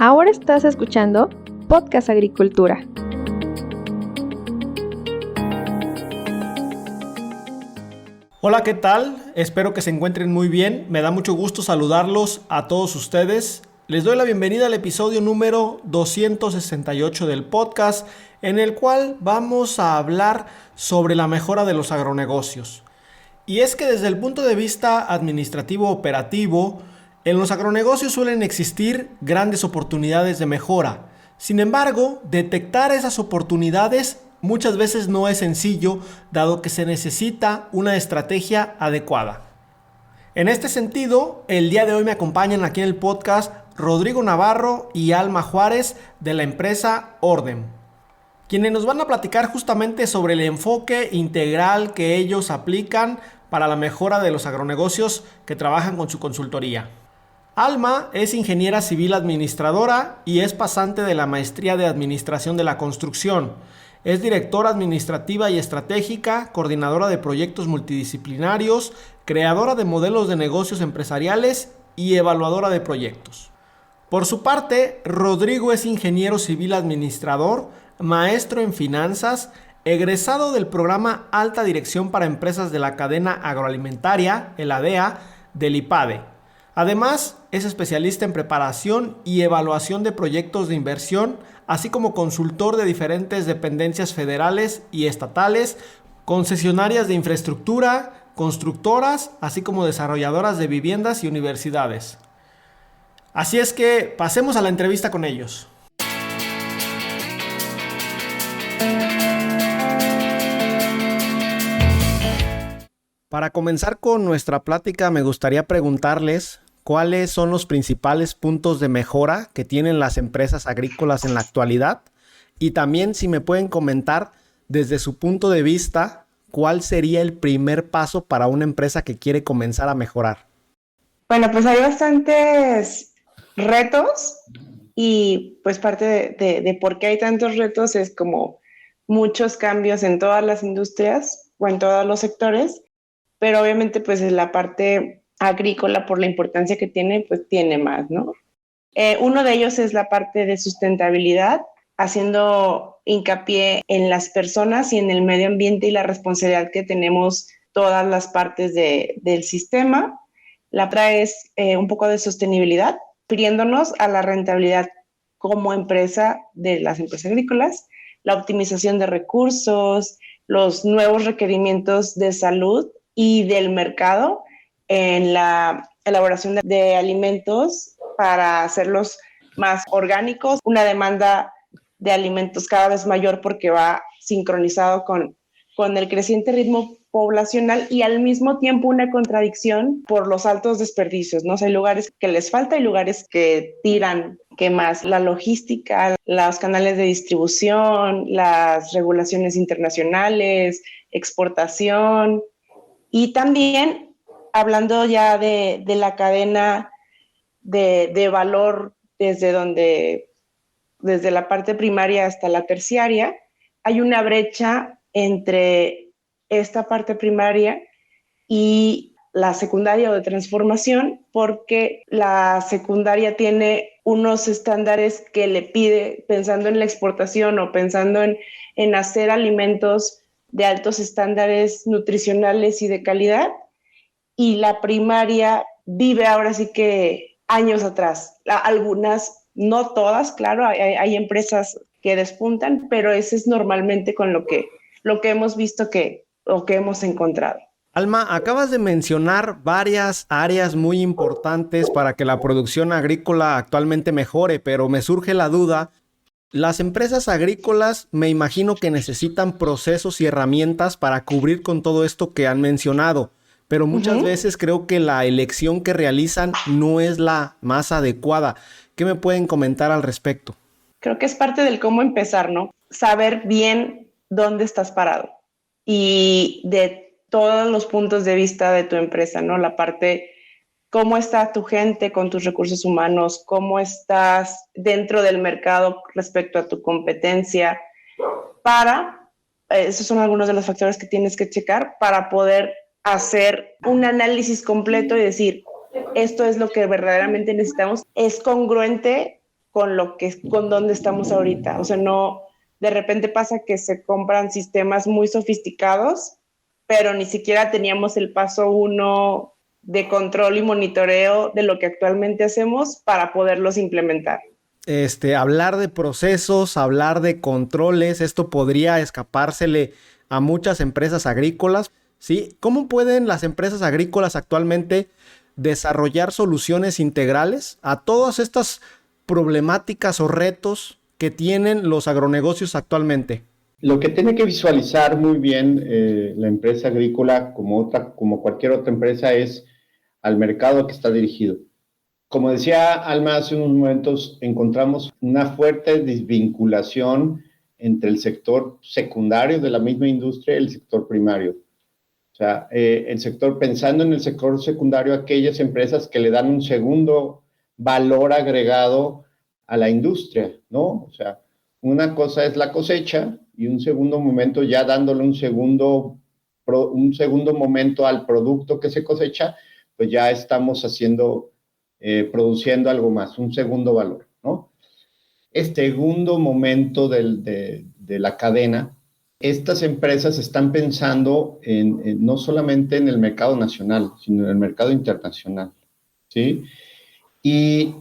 Ahora estás escuchando Podcast Agricultura. Hola, ¿qué tal? Espero que se encuentren muy bien. Me da mucho gusto saludarlos a todos ustedes. Les doy la bienvenida al episodio número 268 del podcast, en el cual vamos a hablar sobre la mejora de los agronegocios. Y es que desde el punto de vista administrativo operativo, en los agronegocios suelen existir grandes oportunidades de mejora. Sin embargo, detectar esas oportunidades muchas veces no es sencillo, dado que se necesita una estrategia adecuada. En este sentido, el día de hoy me acompañan aquí en el podcast Rodrigo Navarro y Alma Juárez de la empresa Ordem, quienes nos van a platicar justamente sobre el enfoque integral que ellos aplican para la mejora de los agronegocios que trabajan con su consultoría. Alma es ingeniera civil administradora y es pasante de la maestría de Administración de la Construcción. Es directora administrativa y estratégica, coordinadora de proyectos multidisciplinarios, creadora de modelos de negocios empresariales y evaluadora de proyectos. Por su parte, Rodrigo es ingeniero civil administrador, maestro en finanzas, egresado del programa Alta Dirección para Empresas de la Cadena Agroalimentaria, el ADEA, del IPADE. Además, es especialista en preparación y evaluación de proyectos de inversión, así como consultor de diferentes dependencias federales y estatales, concesionarias de infraestructura, constructoras, así como desarrolladoras de viviendas y universidades. Así es que pasemos a la entrevista con ellos. Para comenzar con nuestra plática, me gustaría preguntarles cuáles son los principales puntos de mejora que tienen las empresas agrícolas en la actualidad y también si me pueden comentar desde su punto de vista cuál sería el primer paso para una empresa que quiere comenzar a mejorar. Bueno, pues hay bastantes retos y pues parte de por qué hay tantos retos es como muchos cambios en todas las industrias o en todos los sectores, pero obviamente pues en la parte agrícola por la importancia que tiene, pues tiene más, ¿no? Uno de ellos es la parte de sustentabilidad, haciendo hincapié en las personas y en el medio ambiente y la responsabilidad que tenemos todas las partes del sistema. La otra es un poco de sostenibilidad, refiriéndonos a la rentabilidad como empresa de las empresas agrícolas, la optimización de recursos, los nuevos requerimientos de salud y del mercado en la elaboración de alimentos para hacerlos más orgánicos, una demanda de alimentos cada vez mayor porque va sincronizado con el creciente ritmo poblacional y al mismo tiempo una contradicción por los altos desperdicios, ¿no? O sea, hay lugares que les falta y lugares que tiran, ¿qué más? La logística, los canales de distribución, las regulaciones internacionales, exportación y también hablando ya de la cadena de valor desde la parte primaria hasta la terciaria, hay una brecha entre esta parte primaria y la secundaria o de transformación, porque la secundaria tiene unos estándares que le pide, pensando en la exportación o pensando en hacer alimentos de altos estándares nutricionales y de calidad, y la primaria vive ahora sí que años atrás. Algunas, no todas, claro, hay empresas que despuntan, pero ese es normalmente con lo que hemos visto o que hemos encontrado. Alma, acabas de mencionar varias áreas muy importantes para que la producción agrícola actualmente mejore, pero me surge la duda. Las empresas agrícolas me imagino que necesitan procesos y herramientas para cubrir con todo esto que han mencionado, pero muchas veces creo que la elección que realizan no es la más adecuada. ¿Qué me pueden comentar al respecto? Creo que es parte del cómo empezar, ¿no? Saber bien dónde estás parado y de todos los puntos de vista de tu empresa, ¿no? La parte, cómo está tu gente con tus recursos humanos, cómo estás dentro del mercado respecto a tu competencia, esos son algunos de los factores que tienes que checar para poder hacer un análisis completo y decir, esto es lo que verdaderamente necesitamos, es congruente con donde estamos ahorita. O sea, no, de repente pasa que se compran sistemas muy sofisticados, pero ni siquiera teníamos el paso 1 de control y monitoreo de lo que actualmente hacemos para poderlos implementar. Hablar de procesos, hablar de controles, esto podría escapársele a muchas empresas agrícolas, ¿sí? ¿Cómo pueden las empresas agrícolas actualmente desarrollar soluciones integrales a todas estas problemáticas o retos que tienen los agronegocios actualmente? Lo que tiene que visualizar muy bien la empresa agrícola como cualquier otra empresa es al mercado que está dirigido. Como decía Alma hace unos momentos, encontramos una fuerte desvinculación entre el sector secundario de la misma industria y el sector primario. O sea, pensando en el sector secundario, aquellas empresas que le dan un segundo valor agregado a la industria, ¿no? O sea, una cosa es la cosecha y un segundo momento ya dándole un segundo momento al producto que se cosecha, pues ya estamos produciendo algo más, un segundo valor, ¿no? Este segundo momento de la cadena, estas empresas están pensando no solamente en el mercado nacional, sino en el mercado internacional, ¿sí? Y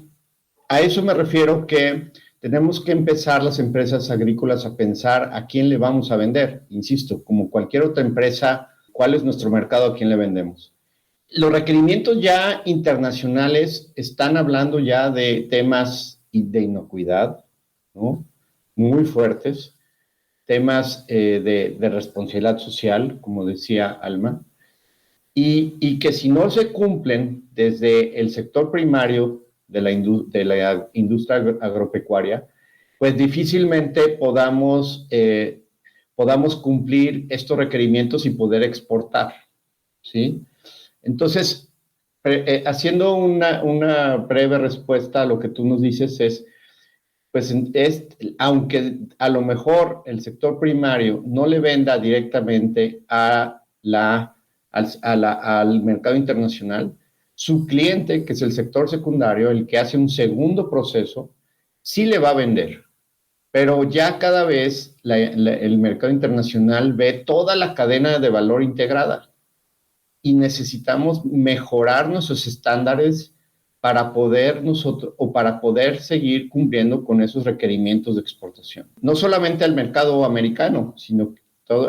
a eso me refiero que tenemos que empezar las empresas agrícolas a pensar a quién le vamos a vender. Insisto, como cualquier otra empresa, ¿cuál es nuestro mercado? ¿A quién le vendemos? Los requerimientos ya internacionales están hablando ya de temas de inocuidad, ¿no? Muy fuertes, temas de responsabilidad social, como decía Alma, y que si no se cumplen desde el sector primario de la industria agropecuaria, pues difícilmente podamos cumplir estos requerimientos y poder exportar, ¿sí? Entonces, haciendo una breve respuesta a lo que tú nos dices aunque a lo mejor el sector primario no le venda directamente al mercado internacional, su cliente, que es el sector secundario, el que hace un segundo proceso, sí le va a vender. Pero ya cada vez el mercado internacional ve toda la cadena de valor integrada y necesitamos mejorar nuestros estándares para poder seguir cumpliendo con esos requerimientos de exportación. No solamente al mercado americano, sino que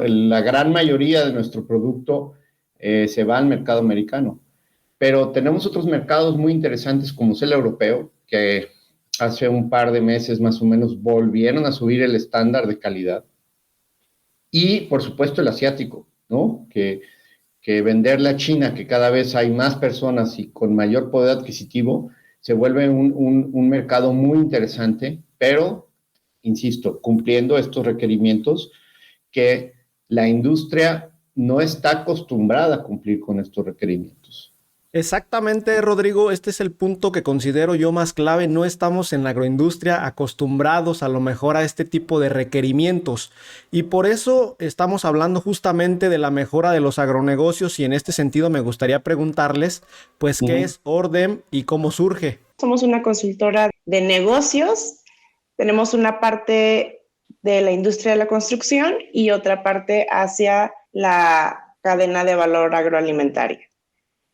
la gran mayoría de nuestro producto se va al mercado americano. Pero tenemos otros mercados muy interesantes como es el europeo, que hace un par de meses más o menos volvieron a subir el estándar de calidad. Y, por supuesto, el asiático, ¿no? Que venderle a China, que cada vez hay más personas y con mayor poder adquisitivo, se vuelve un mercado muy interesante, pero, insisto, cumpliendo estos requerimientos que la industria no está acostumbrada a cumplir con estos requerimientos. Exactamente, Rodrigo, este es el punto que considero yo más clave. No estamos en la agroindustria acostumbrados a lo mejor a este tipo de requerimientos y por eso estamos hablando justamente de la mejora de los agronegocios y en este sentido me gustaría preguntarles, pues, ¿qué es Ordem y cómo surge? Somos una consultora de negocios, tenemos una parte de la industria de la construcción y otra parte hacia la cadena de valor agroalimentaria.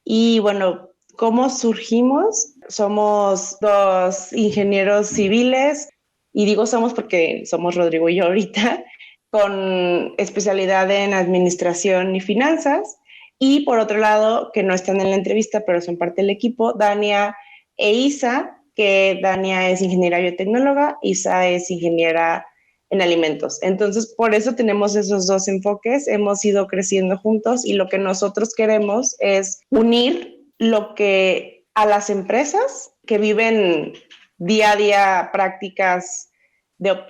Y bueno, ¿cómo surgimos? Somos dos ingenieros civiles, y digo somos porque somos Rodrigo y yo ahorita, con especialidad en administración y finanzas. Y por otro lado, que no están en la entrevista, pero son parte del equipo, Dania e Isa, que Dania es ingeniera biotecnóloga, Isa es ingeniera en alimentos. Entonces, por eso tenemos esos dos enfoques, hemos ido creciendo juntos y lo que nosotros queremos es unir lo que a las empresas que viven día a día prácticas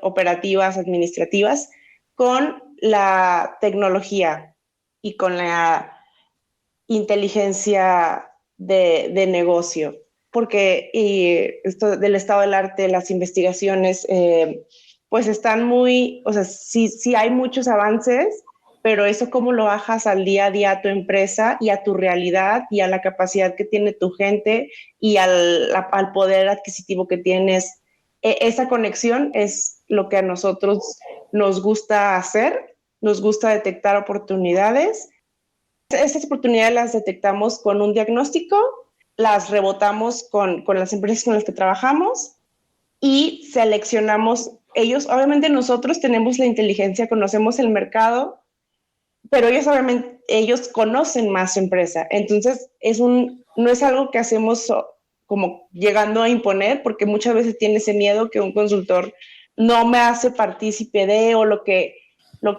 operativas, administrativas, con la tecnología y con la inteligencia de negocio. Porque esto del estado del arte, las investigaciones, pues están muy, o sea, sí hay muchos avances, pero eso cómo lo bajas al día a día a tu empresa y a tu realidad y a la capacidad que tiene tu gente y al poder adquisitivo que tienes esa conexión es lo que a nosotros nos gusta hacer, nos gusta detectar oportunidades. Estas oportunidades las detectamos con un diagnóstico, las rebotamos con las empresas con las que trabajamos y seleccionamos ellos. Obviamente nosotros tenemos la inteligencia, conocemos el mercado, pero ellos obviamente ellos conocen más su empresa. Entonces no es algo que hacemos como llegando a imponer, porque muchas veces tiene ese miedo que un consultor no me hace partícipe de, o lo que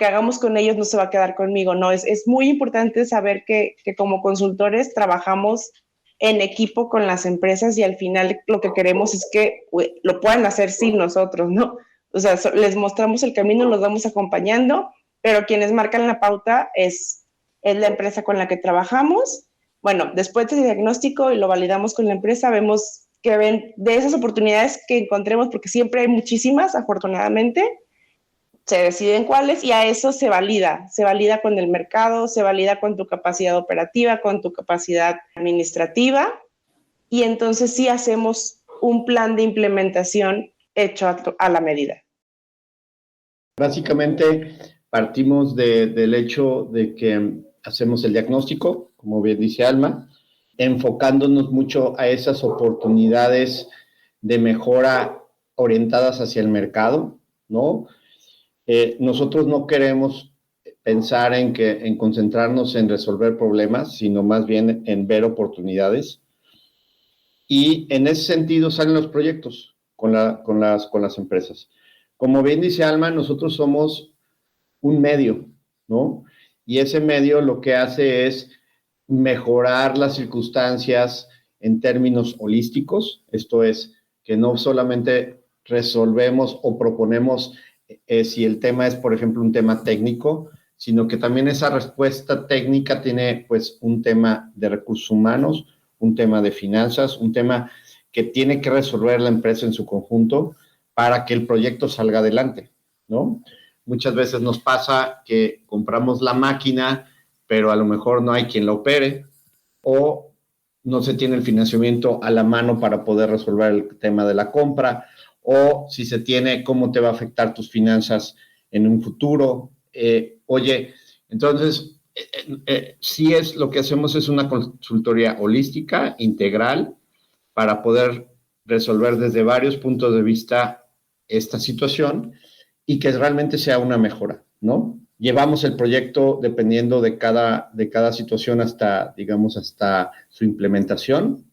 hagamos con ellos no se va a quedar conmigo. No, es muy importante saber que como consultores trabajamos en equipo con las empresas y al final lo que queremos es que lo puedan hacer sin nosotros, ¿no? O sea, les mostramos el camino, los vamos acompañando, pero quienes marcan la pauta es la empresa con la que trabajamos. Bueno, después del diagnóstico y lo validamos con la empresa, vemos que ven de esas oportunidades que encontremos, porque siempre hay muchísimas, afortunadamente, se deciden cuáles y a eso se valida con el mercado, se valida con tu capacidad operativa, con tu capacidad administrativa y entonces sí hacemos un plan de implementación hecho a la medida. Básicamente partimos del hecho de que hacemos el diagnóstico, como bien dice Alma, enfocándonos mucho a esas oportunidades de mejora orientadas hacia el mercado, ¿no? Nosotros no queremos pensar en concentrarnos en resolver problemas, sino más bien en ver oportunidades. Y en ese sentido salen los proyectos con las empresas. Como bien dice Alma, nosotros somos un medio, ¿no? Y ese medio lo que hace es mejorar las circunstancias en términos holísticos, esto es, que no solamente resolvemos o proponemos si el tema es, por ejemplo, un tema técnico, sino que también esa respuesta técnica tiene, pues, un tema de recursos humanos, un tema de finanzas, un tema que tiene que resolver la empresa en su conjunto para que el proyecto salga adelante, ¿no? Muchas veces nos pasa que compramos la máquina, pero a lo mejor no hay quien la opere o no se tiene el financiamiento a la mano para poder resolver el tema de la compra, o si se tiene, cómo te va a afectar tus finanzas en un futuro. Entonces, sí es lo que hacemos es una consultoría holística, integral, para poder resolver desde varios puntos de vista esta situación y que realmente sea una mejora, ¿no? Llevamos el proyecto dependiendo de cada situación hasta, digamos, hasta su implementación,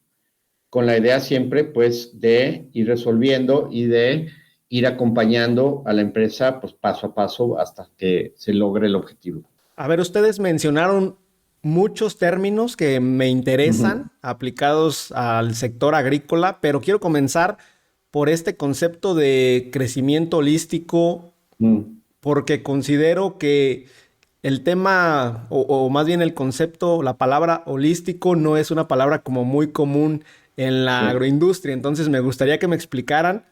con la idea siempre, pues, de ir resolviendo y de ir acompañando a la empresa, pues, paso a paso hasta que se logre el objetivo. A ver, ustedes mencionaron muchos términos que me interesan aplicados al sector agrícola, pero quiero comenzar por este concepto de crecimiento holístico, porque considero que el tema, o más bien el concepto, la palabra holístico no es una palabra como muy común en la agroindustria. Entonces me gustaría que me explicaran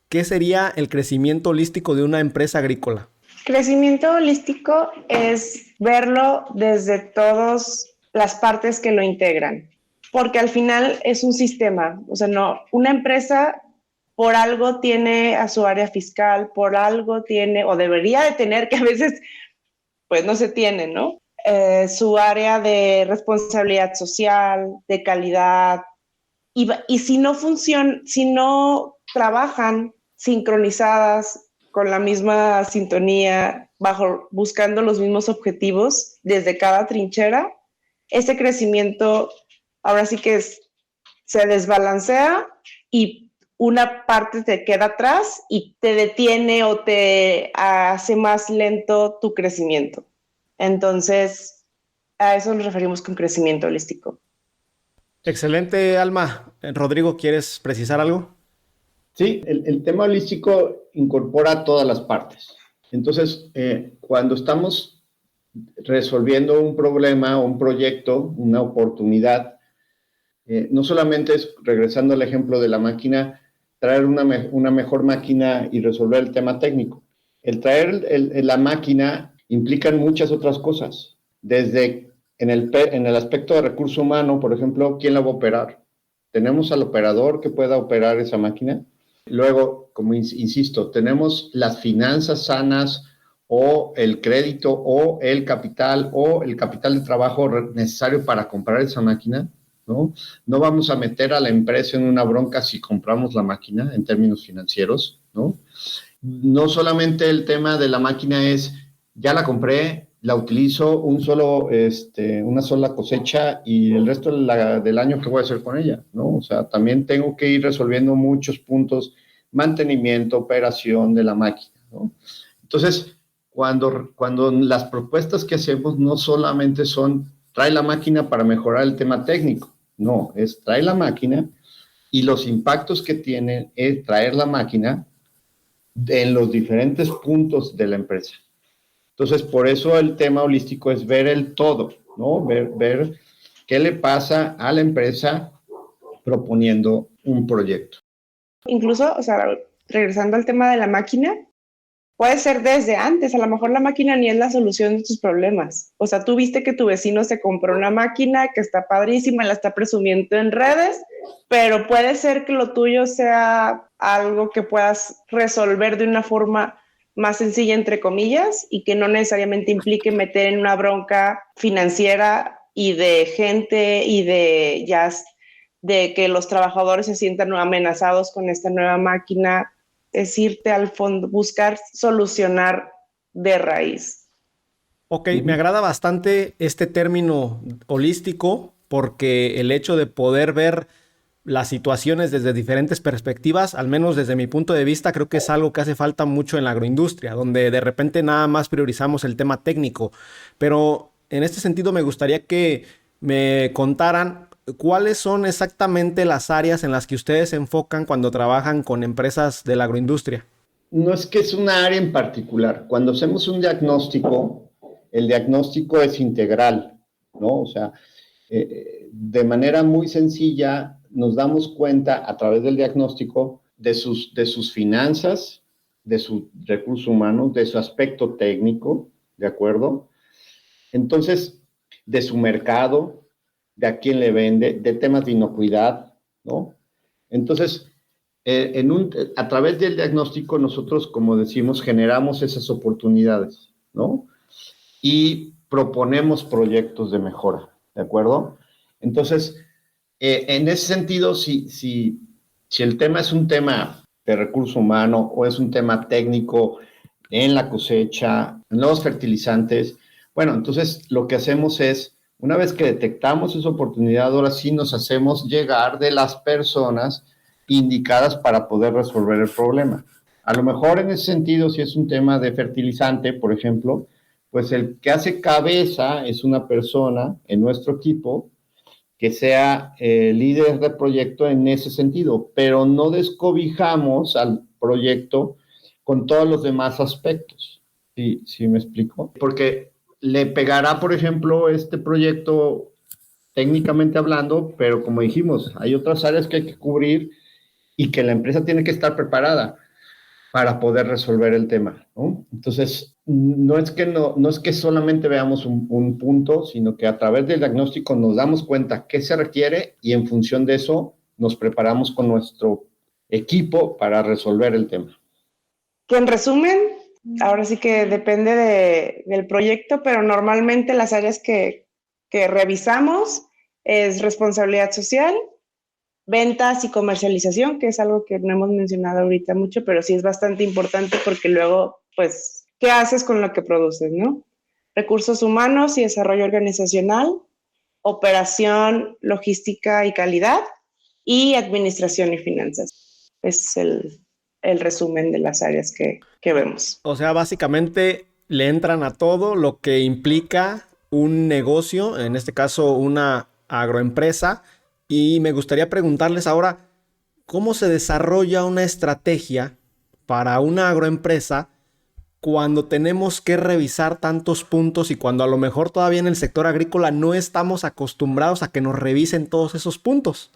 qué sería el crecimiento holístico de una empresa agrícola. Crecimiento holístico es verlo desde todas las partes que lo integran, porque al final es un sistema. O sea, no, una empresa por algo tiene a su área fiscal, por algo tiene, o debería de tener, que a veces pues no se tiene, ¿no? Su área de responsabilidad social, de calidad, y si no si no trabajan sincronizadas con la misma sintonía, buscando los mismos objetivos desde cada trinchera, ese crecimiento ahora sí que se desbalancea y una parte te queda atrás y te detiene o te hace más lento tu crecimiento. Entonces, a eso nos referimos con crecimiento holístico. Excelente, Alma. Rodrigo, ¿quieres precisar algo? Sí, el tema holístico incorpora todas las partes. Entonces, cuando estamos resolviendo un problema, un proyecto, una oportunidad, no solamente es, regresando al ejemplo de la máquina, traer una mejor máquina y resolver el tema técnico. El traer la máquina implica muchas otras cosas, desde en el aspecto de recurso humano, por ejemplo, ¿quién la va a operar? ¿Tenemos al operador que pueda operar esa máquina? Luego, como insisto, tenemos las finanzas sanas o el crédito o el capital de trabajo necesario para comprar esa máquina, ¿no? No vamos a meter a la empresa en una bronca si compramos la máquina en términos financieros, ¿no? No solamente el tema de la máquina es, ya la compré, la utilizo una sola cosecha y el resto del año, ¿qué voy a hacer con ella? ¿No? O sea, también tengo que ir resolviendo muchos puntos, mantenimiento, operación de la máquina, ¿no? Entonces, cuando las propuestas que hacemos no solamente son, trae la máquina para mejorar el tema técnico, no, es trae la máquina y los impactos que tiene es traer la máquina en los diferentes puntos de la empresa. Entonces, por eso el tema holístico es ver el todo, ¿no? Ver qué le pasa a la empresa proponiendo un proyecto. Incluso, o sea, regresando al tema de la máquina, puede ser desde antes, a lo mejor la máquina ni es la solución de tus problemas. O sea, tú viste que tu vecino se compró una máquina que está padrísima, la está presumiendo en redes, pero puede ser que lo tuyo sea algo que puedas resolver de una forma más sencilla, entre comillas, y que no necesariamente implique meter en una bronca financiera y de gente y de que los trabajadores se sientan amenazados con esta nueva máquina. Es irte al fondo, buscar solucionar de raíz. Ok, me agrada bastante este término holístico porque el hecho de poder ver las situaciones desde diferentes perspectivas, al menos desde mi punto de vista, creo que es algo que hace falta mucho en la agroindustria, donde de repente nada más priorizamos el tema técnico. Pero en este sentido me gustaría que me contaran cuáles son exactamente las áreas en las que ustedes se enfocan cuando trabajan con empresas de la agroindustria. No es que es una área en particular. Cuando hacemos un diagnóstico, el diagnóstico es integral, ¿no? O sea, de manera muy sencilla nos damos cuenta a través del diagnóstico de sus finanzas, de sus recursos humanos, de su aspecto técnico, ¿de acuerdo? Entonces, de su mercado, de a quién le vende, de temas de inocuidad, ¿no? Entonces, a través del diagnóstico nosotros, como decimos, generamos esas oportunidades, ¿no? Y proponemos proyectos de mejora, ¿de acuerdo? Entonces, en ese sentido, si el tema es un tema de recurso humano o es un tema técnico en la cosecha, en los fertilizantes, bueno, entonces lo que hacemos es, una vez que detectamos esa oportunidad, ahora sí nos hacemos llegar de las personas indicadas para poder resolver el problema. A lo mejor en ese sentido, si es un tema de fertilizante, por ejemplo, pues el que hace cabeza es una persona en nuestro equipo que sea líder de proyecto en ese sentido, pero no descobijamos al proyecto con todos los demás aspectos. ¿Sí me explico? Porque le pegará, por ejemplo, este proyecto técnicamente hablando, pero como dijimos, hay otras áreas que hay que cubrir y que la empresa tiene que estar preparada para poder resolver el tema, ¿no? Entonces, no es que solamente veamos un punto, sino que a través del diagnóstico nos damos cuenta qué se requiere y en función de eso nos preparamos con nuestro equipo para resolver el tema. Que en resumen, ahora sí que depende del proyecto, pero normalmente las áreas que revisamos es responsabilidad social, ventas y comercialización, que es algo que no hemos mencionado ahorita mucho, pero sí es bastante importante porque luego, pues, ¿qué haces con lo que produces, no? Recursos humanos y desarrollo organizacional, operación, logística y calidad, y administración y finanzas. Es el resumen de las áreas que vemos. O sea, básicamente le entran a todo lo que implica un negocio, en este caso una agroempresa. Y me gustaría preguntarles ahora, ¿cómo se desarrolla una estrategia para una agroempresa cuando tenemos que revisar tantos puntos y cuando a lo mejor todavía en el sector agrícola no estamos acostumbrados a que nos revisen todos esos puntos?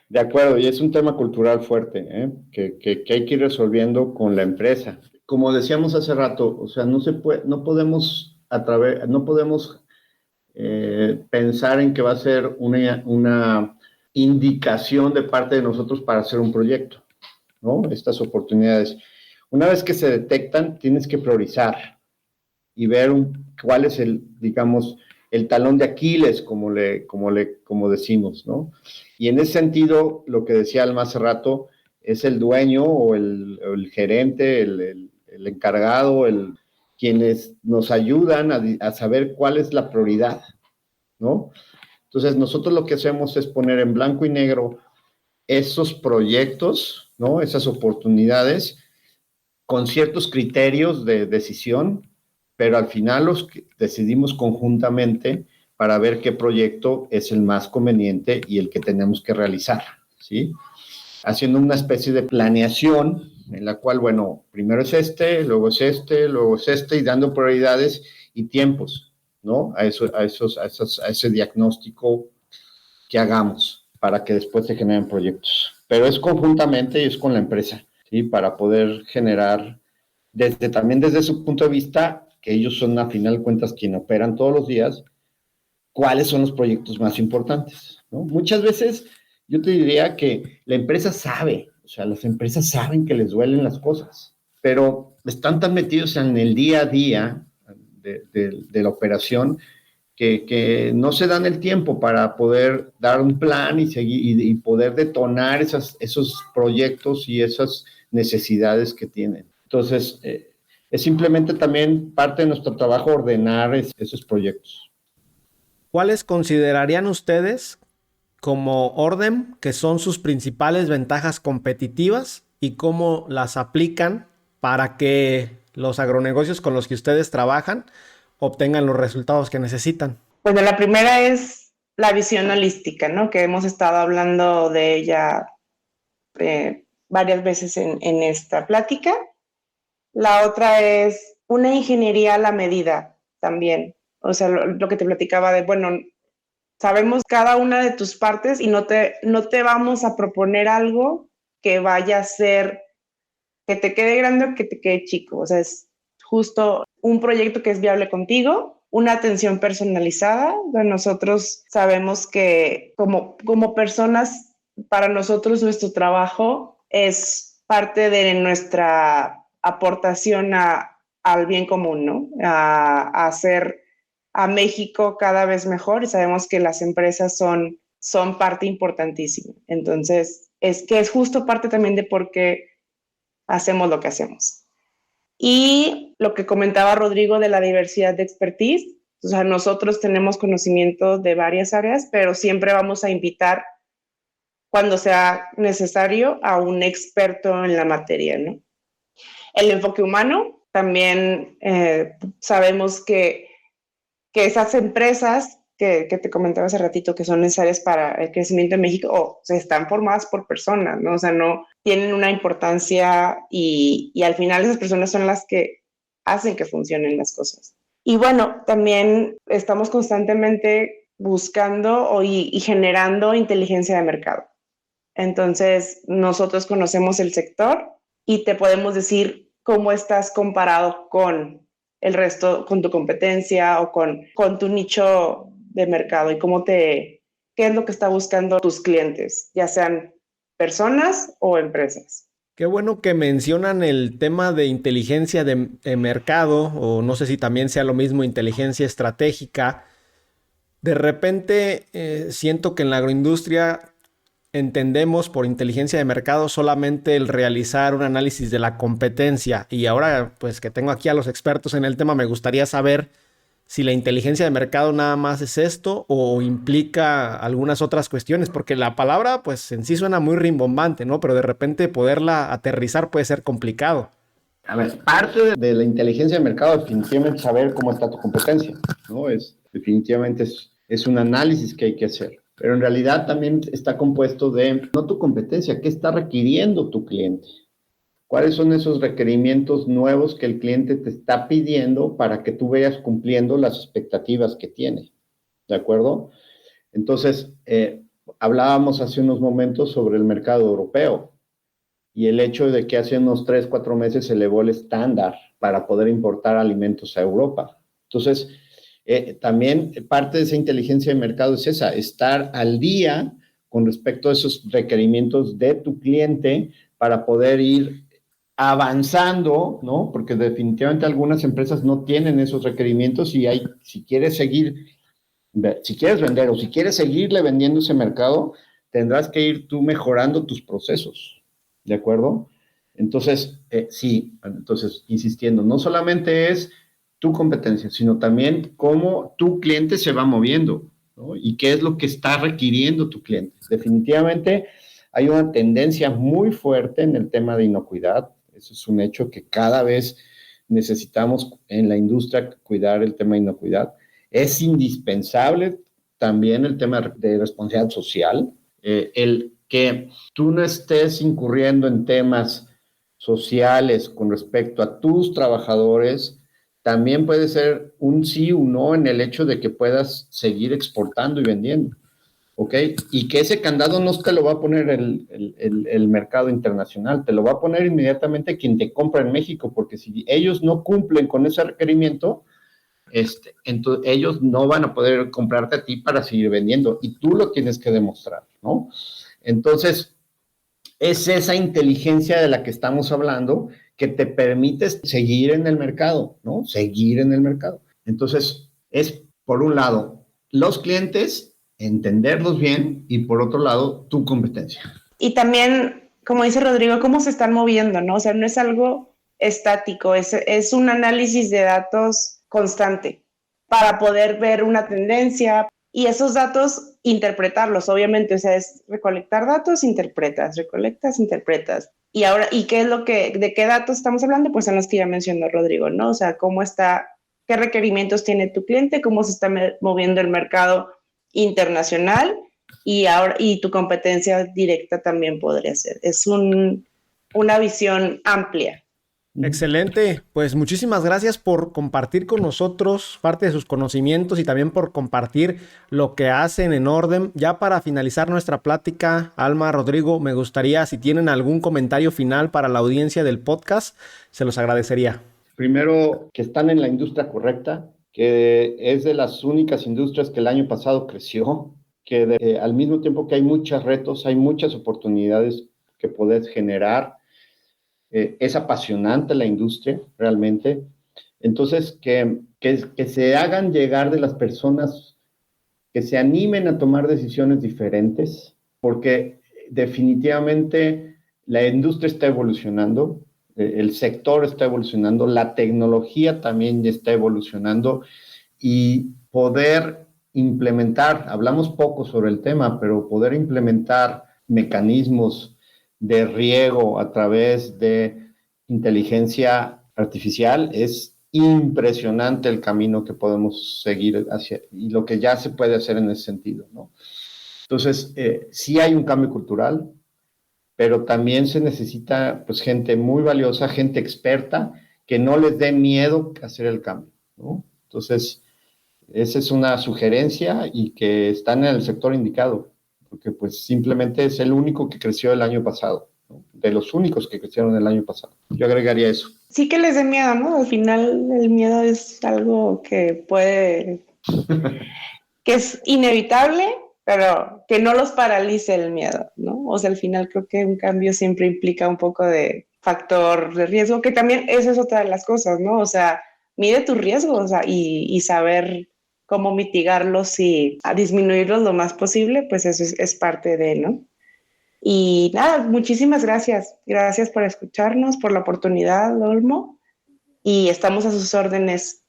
De acuerdo, y es un tema cultural fuerte, que hay que ir resolviendo con la empresa. Como decíamos hace rato, o sea, no podemos pensar en que va a ser una indicación de parte de nosotros para hacer un proyecto. ¿no? Estas oportunidades. Una vez que se detectan, tienes que priorizar y ver cuál es digamos, el talón de Aquiles, como decimos, ¿no? Y en ese sentido, lo que decía Alma hace rato, es el dueño o el gerente, el encargado, quienes nos ayudan a saber cuál es la prioridad, ¿no? Entonces, nosotros lo que hacemos es poner en blanco y negro esos proyectos, ¿no? Esas oportunidades con ciertos criterios de decisión, pero al final los decidimos conjuntamente para ver qué proyecto es el más conveniente y el que tenemos que realizar, ¿sí? Haciendo una especie de planeación en la cual, bueno, primero es luego es luego es y dando prioridades y tiempos, ¿no? A ese diagnóstico que hagamos para que después se generen proyectos. Pero es conjuntamente y es con la empresa, ¿sí? Para poder generar, también desde su punto de vista, que ellos son a final de cuentas quienes operan todos los días, cuáles son los proyectos más importantes, ¿no? Muchas veces yo te diría que la empresa sabe, o sea, las empresas saben que les duelen las cosas, pero están tan metidos en el día a día de la operación que no se dan el tiempo para poder dar un plan y seguir y poder detonar esos proyectos y esas necesidades que tienen. Entonces, es simplemente también parte de nuestro trabajo ordenar esos proyectos. ¿Cuáles considerarían ustedes como orden que son sus principales ventajas competitivas y cómo las aplican para que los agronegocios con los que ustedes trabajan obtengan los resultados que necesitan? Bueno, la primera es la visión holística, ¿no? Que hemos estado hablando de ella varias veces en esta plática. La otra es una ingeniería a la medida también. O sea, lo que te platicaba de, bueno, sabemos cada una de tus partes y no te vamos a proponer algo que vaya a ser, que te quede grande o que te quede chico. O sea, es justo un proyecto que es viable contigo, una atención personalizada. Nosotros sabemos que como personas, para nosotros nuestro trabajo es parte de nuestra aportación al bien común, ¿no? A hacer a México cada vez mejor, y sabemos que las empresas son parte importantísima. Entonces, es justo parte también de por qué hacemos lo que hacemos. Y lo que comentaba Rodrigo de la diversidad de expertise, o sea, nosotros tenemos conocimiento de varias áreas, pero siempre vamos a invitar, cuando sea necesario, a un experto en la materia, ¿no? El enfoque humano, también sabemos que esas empresas que te comentaba hace ratito que son necesarias para el crecimiento de México, están formadas por personas, ¿no? O sea, no tienen una importancia y al final esas personas son las que hacen que funcionen las cosas. Y bueno, también estamos constantemente buscando y generando inteligencia de mercado. Entonces, nosotros conocemos el sector y te podemos decir cómo estás comparado con el resto, con tu competencia o con tu nicho de mercado y qué es lo que está buscando tus clientes, ya sean personas o empresas. Qué bueno que mencionan el tema de inteligencia de mercado, o no sé si también sea lo mismo inteligencia estratégica. De repente siento que en la agroindustria entendemos por inteligencia de mercado solamente el realizar un análisis de la competencia, y ahora pues que tengo aquí a los expertos en el tema, me gustaría saber si la inteligencia de mercado nada más es esto o implica algunas otras cuestiones, porque la palabra pues en sí suena muy rimbombante, ¿no? Pero de repente poderla aterrizar puede ser complicado. A ver, parte de la inteligencia de mercado definitivamente saber cómo está tu competencia, ¿no? Definitivamente es un análisis que hay que hacer. Pero en realidad también está compuesto de, no tu competencia, ¿qué está requiriendo tu cliente? ¿Cuáles son esos requerimientos nuevos que el cliente te está pidiendo para que tú vayas cumpliendo las expectativas que tiene? ¿De acuerdo? Entonces, hablábamos hace unos momentos sobre el mercado europeo y el hecho de que hace unos 3, 4 meses se elevó el estándar para poder importar alimentos a Europa. Entonces, también parte de esa inteligencia de mercado es esa, estar al día con respecto a esos requerimientos de tu cliente para poder ir avanzando, ¿no? Porque definitivamente algunas empresas no tienen esos requerimientos y si quieres vender o si quieres seguirle vendiendo ese mercado, tendrás que ir tú mejorando tus procesos, ¿de acuerdo? Entonces, insistiendo, no solamente es tu competencia, sino también cómo tu cliente se va moviendo, ¿no? Y qué es lo que está requiriendo tu cliente. Definitivamente hay una tendencia muy fuerte en el tema de inocuidad. Eso es un hecho que cada vez necesitamos en la industria cuidar el tema de inocuidad. Es indispensable también el tema de responsabilidad social, el que tú no estés incurriendo en temas sociales con respecto a tus trabajadores, también puede ser un sí o un no en el hecho de que puedas seguir exportando y vendiendo, ¿ok? Y que ese candado no te lo va a poner el mercado internacional, te lo va a poner inmediatamente quien te compra en México, porque si ellos no cumplen con ese requerimiento, entonces ellos no van a poder comprarte a ti para seguir vendiendo y tú lo tienes que demostrar, ¿no? Entonces, es esa inteligencia de la que estamos hablando que te permite seguir en el mercado, ¿no? Seguir en el mercado. Entonces, es por un lado los clientes, entenderlos bien y por otro lado tu competencia. Y también, como dice Rodrigo, cómo se están moviendo, ¿no? O sea, no es algo estático, es un análisis de datos constante para poder ver una tendencia y esos datos interpretarlos, obviamente, o sea, es recolectar datos, recolectas, interpretas. Y ahora, ¿y qué es de qué datos estamos hablando? Pues son los que ya mencionó Rodrigo, ¿no? O sea, qué requerimientos tiene tu cliente, cómo se está moviendo el mercado internacional y tu competencia directa también podría ser. Es una visión amplia. Excelente, pues muchísimas gracias por compartir con nosotros parte de sus conocimientos y también por compartir lo que hacen en Ordem. Ya para finalizar nuestra plática, Alma, Rodrigo, me gustaría si tienen algún comentario final para la audiencia del podcast, se los agradecería. Primero, que están en la industria correcta, que es de las únicas industrias que el año pasado creció, que al mismo tiempo que hay muchos retos, hay muchas oportunidades que puedes generar. Es apasionante la industria, realmente. Entonces, que se hagan llegar de las personas, que se animen a tomar decisiones diferentes, porque definitivamente la industria está evolucionando, el sector está evolucionando, la tecnología también está evolucionando y poder implementar, hablamos poco sobre el tema, pero poder implementar mecanismos de riego a través de inteligencia artificial es impresionante el camino que podemos seguir y lo que ya se puede hacer en ese sentido, ¿no? Entonces, sí hay un cambio cultural, pero también se necesita pues gente muy valiosa, gente experta, que no les dé miedo hacer el cambio, ¿no? Entonces, esa es una sugerencia y que están en el sector indicado, porque pues simplemente es el único que creció el año pasado, ¿no? De los únicos que crecieron el año pasado. Yo agregaría eso. Sí que les dé miedo, ¿no? Al final el miedo es algo que que es inevitable, pero que no los paralice el miedo, ¿no? O sea, al final creo que un cambio siempre implica un poco de factor de riesgo, que también eso es otra de las cosas, ¿no? O sea, mide tus riesgos, o sea, y saber cómo mitigarlos y disminuirlos lo más posible, pues eso es parte de, ¿no? Y nada, muchísimas gracias. Gracias por escucharnos, por la oportunidad, Olmo, y estamos a sus órdenes.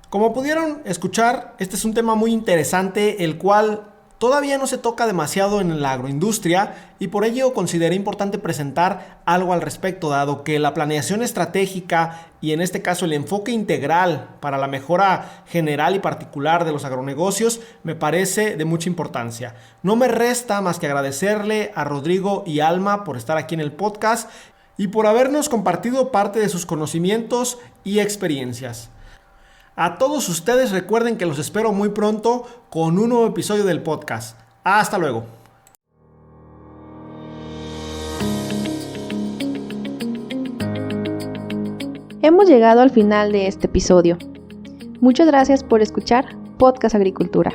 Como pudieron escuchar, este es un tema muy interesante, el cual todavía no se toca demasiado en la agroindustria y por ello consideré importante presentar algo al respecto, dado que la planeación estratégica y en este caso el enfoque integral para la mejora general y particular de los agronegocios me parece de mucha importancia. No me resta más que agradecerle a Rodrigo y Alma por estar aquí en el podcast y por habernos compartido parte de sus conocimientos y experiencias. A todos ustedes recuerden que los espero muy pronto con un nuevo episodio del podcast. Hasta luego. Hemos llegado al final de este episodio. Muchas gracias por escuchar Podcast Agricultura.